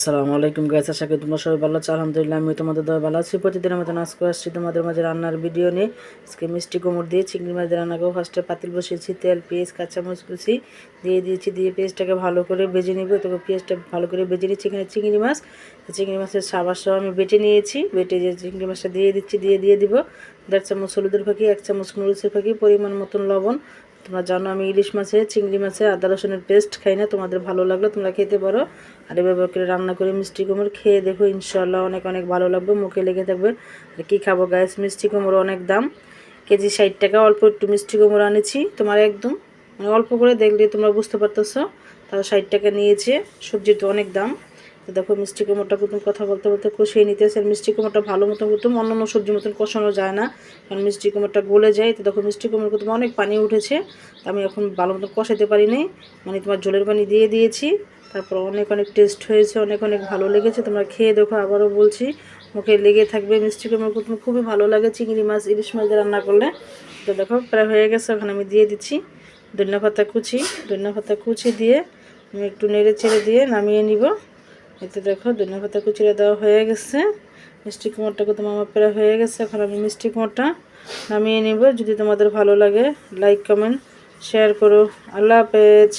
আসসালামু আলাইকুম গাইস, আশা করি তোমরা সবাই ভালো আছো। আলহামদুলিল্লাহ আমি তোমাদের দয়া ভালো আছি। প্রতিদিনের মতন আজকে আসছি তোমাদের মাঝে রান্নার ভিডিও নিয়ে। আজকে মিষ্টি কুমড় দিয়ে চিংড়ি মাছ দিয়ে রান্না করবো। ফার্স্টে পাতিল বসিয়েছি, তেল পেঁয়াজ কাঁচামরিচ কুচি দিয়ে দিয়েছি, দিয়ে পেঁয়াজটাকে ভালো করে ভেজে নিব। তবে পেঁয়াজটা ভালো করে ভেজে নিচ্ছি। এখানে চিংড়ি মাছের সাবাস সহ আমি বেটে নিয়েছি। বেটে যে চিংড়ি মাছটা দিয়ে দিচ্ছি, দিয়ে দিব 1.5 চামচ হলুদের ফাঁকি, 1 চামচ মরিচের ফাঁকি, পরিমাণ মতন লবণ। তোমরা জানো আমি ইলিশ মাছে চিংড়ি মাছে আদা রসুনের পেস্ট খাই না, তোমাদের ভালো লাগলে তোমরা খেতে পারো। আর এভাবে করে রান্না করে মিষ্টি কুমড় খেয়ে দেখো, ইনশাল্লাহ অনেক অনেক ভালো লাগবে, মুখে লেগে থাকবে। আর কী খাবো গাইস, মিষ্টি কুমড়ো অনেক দাম, কেজি 60 টাকা। অল্প একটু মিষ্টি কুমড়ো আনেছি, তোমার একদম অল্প করে দেখলে তোমরা বুঝতে পারতেছো। তাও 60 টাকা নিয়েছে, সবজির তো অনেক দাম। তো দেখো মিষ্টি কুমড়োটা প্রথম কথা বলতে বলতে কষিয়ে নিতেছে। আর মিষ্টি কুমড়োটা ভালো মতো প্রথম অন্যান্য সবজির মতন কষানো যায় না, কারণ মিষ্টি কুমড়োটা গলে যায়। তো দেখো মিষ্টি কুমড়ো প্রথমে অনেক পানি উঠেছে, আমি এখন ভালো মতো কষাতে পারি নাই, মানে তোমার ঝোলের পানি দিয়ে দিয়েছি। তারপর অনেক অনেক টেস্ট হয়েছে, অনেক অনেক ভালো লেগেছে। তোমরা খেয়ে দেখো, আবারও বলছি মুখে লেগে থাকবে। মিষ্টি কুমড়ো প্রথমে খুবই ভালো লাগে চিংড়ি মাছ ইলিশ মাছ দিয়ে রান্না করলে। তো দেখো প্রায় হয়ে গেছে, ওখানে আমি দিয়ে দিচ্ছি ধনিয়া পাতা কুচি দিয়ে আমি একটু নেড়ে চেড়ে দিয়ে নামিয়ে নিব। এতে দেখো ধনিয়া পাতা কুচিটা দেওয়া হয়ে গেছে। মিষ্টি কুমড়োটা তোমার আমার প্রায় হয়ে গেছে, এখন আমি মিষ্টি কুমড়োটা নামিয়ে নিব। যদি তোমাদের ভালো লাগে লাইক কমেন্ট শেয়ার করো। আল্লাহ হাফেজ।